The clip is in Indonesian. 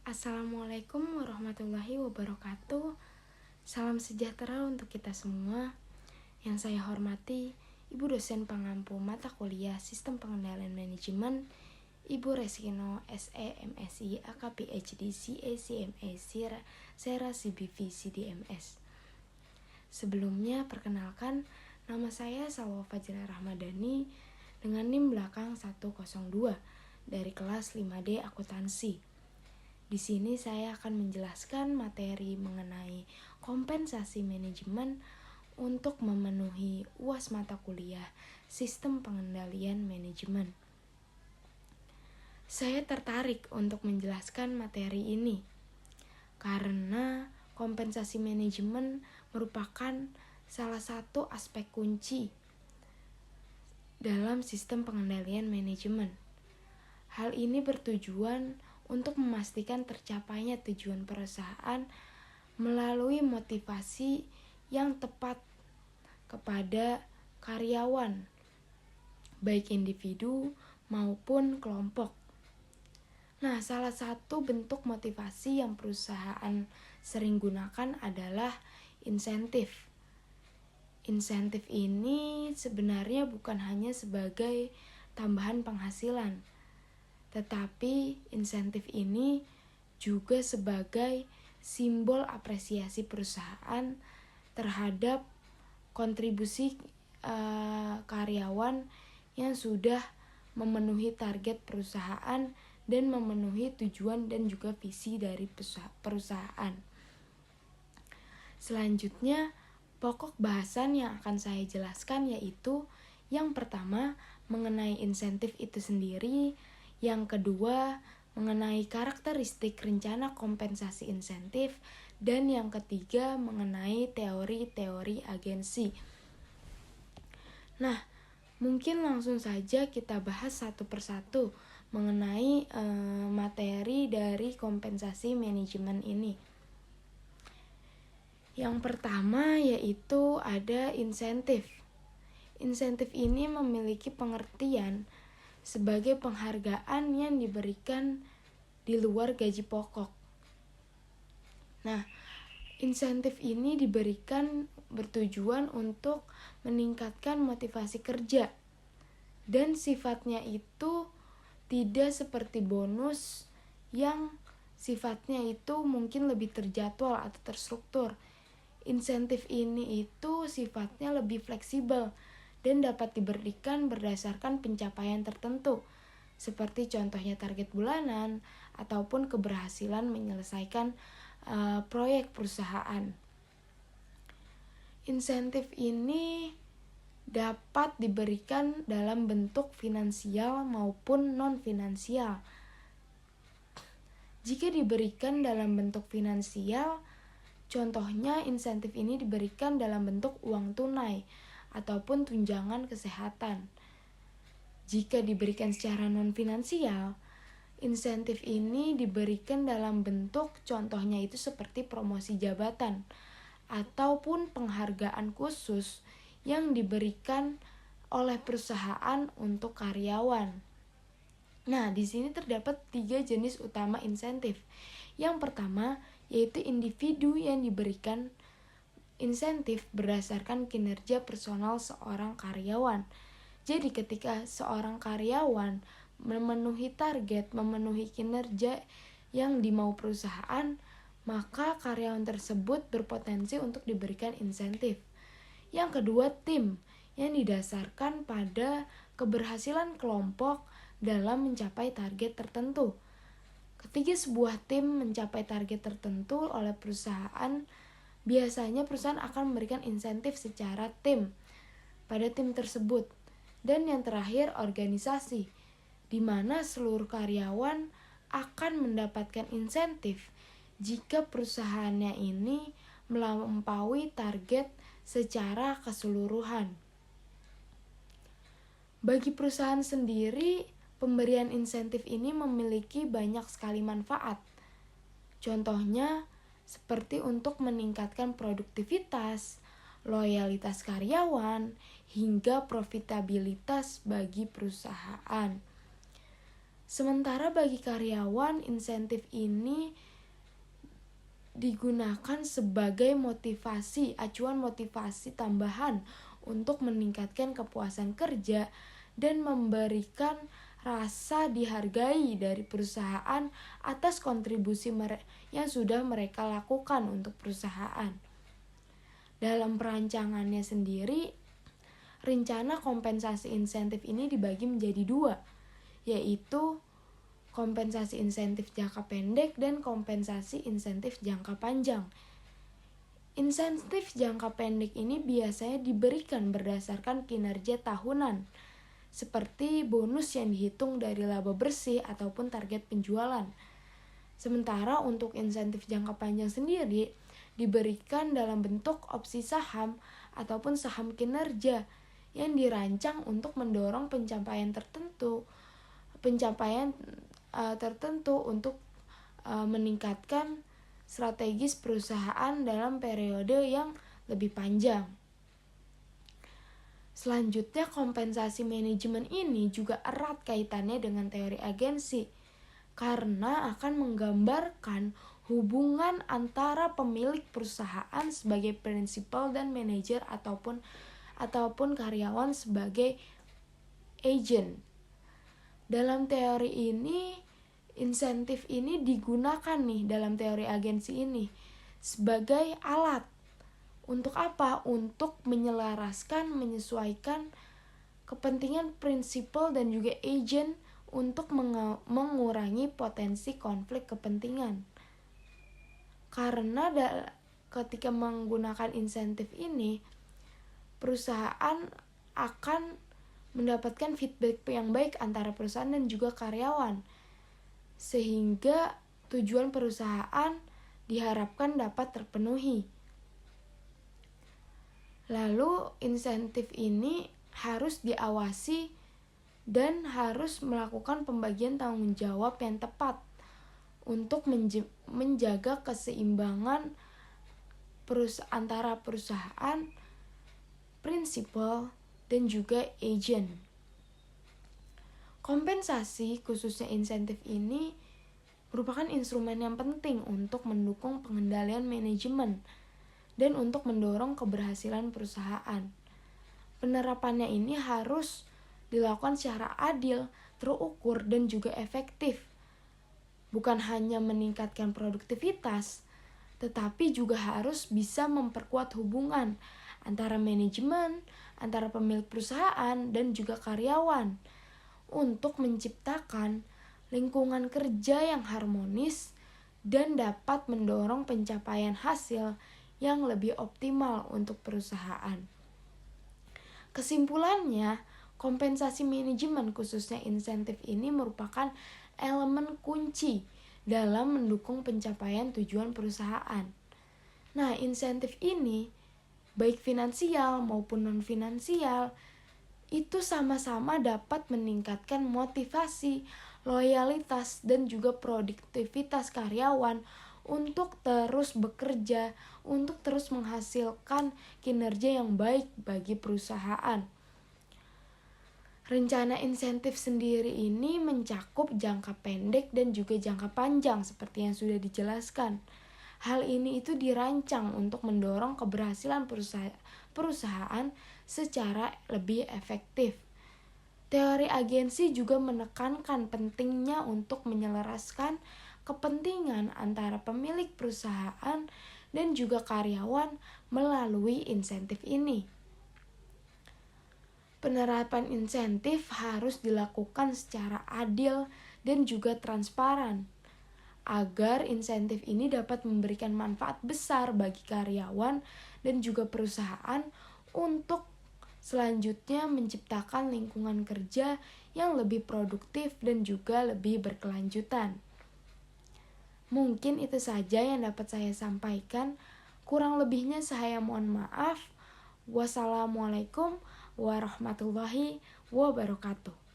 Assalamualaikum warahmatullahi wabarakatuh. Salam sejahtera untuk kita semua. Yang saya hormati Ibu dosen pengampu mata kuliah Sistem Pengendalian Manajemen, Ibu Reskino SE MSI AK PhD CA CMA Sera CBV CDMS. Sebelumnya perkenalkan, nama saya Salwa Fajra Rahmadani dengan NIM belakang 102 dari kelas 5D Akuntansi. Di sini saya akan menjelaskan materi mengenai kompensasi manajemen untuk memenuhi UAS mata kuliah Sistem Pengendalian Manajemen. Saya tertarik untuk menjelaskan materi ini karena kompensasi manajemen merupakan salah satu aspek kunci dalam sistem pengendalian manajemen. Hal ini bertujuan untuk memastikan tercapainya tujuan perusahaan melalui motivasi yang tepat kepada karyawan, baik individu maupun kelompok. Nah, salah satu bentuk motivasi yang perusahaan sering gunakan adalah insentif. Insentif ini sebenarnya bukan hanya sebagai tambahan penghasilan, tetapi insentif ini juga sebagai simbol apresiasi perusahaan terhadap kontribusi karyawan yang sudah memenuhi target perusahaan dan memenuhi tujuan dan juga visi dari perusahaan. Selanjutnya, pokok bahasan yang akan saya jelaskan yaitu yang pertama mengenai insentif itu sendiri, yang kedua mengenai karakteristik rencana kompensasi insentif, dan yang ketiga mengenai teori-teori agensi. Nah, mungkin langsung saja kita bahas satu persatu mengenai materi dari kompensasi manajemen ini. Yang pertama yaitu ada insentif. Insentif ini memiliki pengertian sebagai penghargaan yang diberikan di luar gaji pokok. Nah, insentif ini diberikan bertujuan untuk meningkatkan motivasi kerja, dan sifatnya itu tidak seperti bonus yang sifatnya itu mungkin lebih terjadwal atau terstruktur. Insentif ini itu sifatnya lebih fleksibel dan dapat diberikan berdasarkan pencapaian tertentu, seperti contohnya target bulanan ataupun keberhasilan menyelesaikan proyek perusahaan. Insentif ini dapat diberikan dalam bentuk finansial maupun non-finansial. Jika diberikan dalam bentuk finansial, contohnya insentif ini diberikan dalam bentuk uang tunai ataupun tunjangan kesehatan. Jika diberikan secara non-finansial, insentif ini diberikan dalam bentuk contohnya itu seperti promosi jabatan ataupun penghargaan khusus yang diberikan oleh perusahaan untuk karyawan. Nah, di sini terdapat 3 jenis utama insentif. Yang pertama yaitu individu yang diberikan insentif berdasarkan kinerja personal seorang karyawan. Jadi ketika seorang karyawan memenuhi target, memenuhi kinerja yang dimau perusahaan, maka karyawan tersebut berpotensi untuk diberikan insentif. Yang kedua, tim yang didasarkan pada keberhasilan kelompok dalam mencapai target tertentu. Ketika sebuah tim mencapai target tertentu oleh perusahaan, biasanya perusahaan akan memberikan insentif secara tim pada tim tersebut. Dan yang terakhir, organisasi, di mana seluruh karyawan akan mendapatkan insentif jika perusahaannya ini melampaui target secara keseluruhan. Bagi perusahaan sendiri, pemberian insentif ini memiliki banyak sekali manfaat. Contohnya, seperti untuk meningkatkan produktivitas, loyalitas karyawan, hingga profitabilitas bagi perusahaan. Sementara bagi karyawan, insentif ini digunakan sebagai acuan motivasi tambahan untuk meningkatkan kepuasan kerja dan memberikan rasa dihargai dari perusahaan atas kontribusi yang sudah mereka lakukan untuk perusahaan. Dalam perancangannya sendiri, rencana kompensasi insentif ini dibagi menjadi 2, yaitu kompensasi insentif jangka pendek dan kompensasi insentif jangka panjang. Insentif jangka pendek ini biasanya diberikan berdasarkan kinerja tahunan, seperti bonus yang dihitung dari laba bersih ataupun target penjualan. Sementara untuk insentif jangka panjang sendiri diberikan dalam bentuk opsi saham ataupun saham kinerja yang dirancang untuk mendorong pencapaian tertentu untuk meningkatkan strategis perusahaan dalam periode yang lebih panjang. Selanjutnya, kompensasi manajemen ini juga erat kaitannya dengan teori agensi karena akan menggambarkan hubungan antara pemilik perusahaan sebagai prinsipal dan manajer ataupun karyawan sebagai agent. Dalam teori ini, insentif ini digunakan dalam teori agensi ini sebagai alat. Untuk apa? Untuk menyesuaikan kepentingan prinsipal dan juga agent untuk mengurangi potensi konflik kepentingan. Karena ketika menggunakan insentif ini, perusahaan akan mendapatkan feedback yang baik antara perusahaan dan juga karyawan, sehingga tujuan perusahaan diharapkan dapat terpenuhi. Lalu insentif ini harus diawasi dan harus melakukan pembagian tanggung jawab yang tepat untuk menjaga keseimbangan antara perusahaan, prinsipal, dan juga agent. Kompensasi, khususnya insentif ini, merupakan instrumen yang penting untuk mendukung pengendalian manajemen dan untuk mendorong keberhasilan perusahaan. Penerapannya ini harus dilakukan secara adil, terukur, dan juga efektif. Bukan hanya meningkatkan produktivitas, tetapi juga harus bisa memperkuat hubungan antara manajemen, antara pemilik perusahaan, dan juga karyawan untuk menciptakan lingkungan kerja yang harmonis dan dapat mendorong pencapaian hasil yang lebih optimal untuk perusahaan. Kesimpulannya, kompensasi manajemen khususnya insentif ini merupakan elemen kunci dalam mendukung pencapaian tujuan perusahaan. Nah, insentif ini baik finansial maupun non-finansial itu sama-sama dapat meningkatkan motivasi, loyalitas, dan juga produktivitas karyawan untuk terus bekerja, untuk terus menghasilkan kinerja yang baik bagi perusahaan. Rencana insentif sendiri ini mencakup jangka pendek dan juga jangka panjang seperti yang sudah dijelaskan. Hal ini itu dirancang untuk mendorong keberhasilan perusahaan secara lebih efektif. Teori agensi juga menekankan pentingnya untuk menyelaraskan kepentingan antara pemilik perusahaan dan juga karyawan melalui insentif ini. Penerapan insentif harus dilakukan secara adil dan juga transparan, agar insentif ini dapat memberikan manfaat besar bagi karyawan dan juga perusahaan untuk selanjutnya menciptakan lingkungan kerja yang lebih produktif dan juga lebih berkelanjutan. Mungkin itu saja yang dapat saya sampaikan. Kurang lebihnya saya mohon maaf. Wassalamualaikum warahmatullahi wabarakatuh.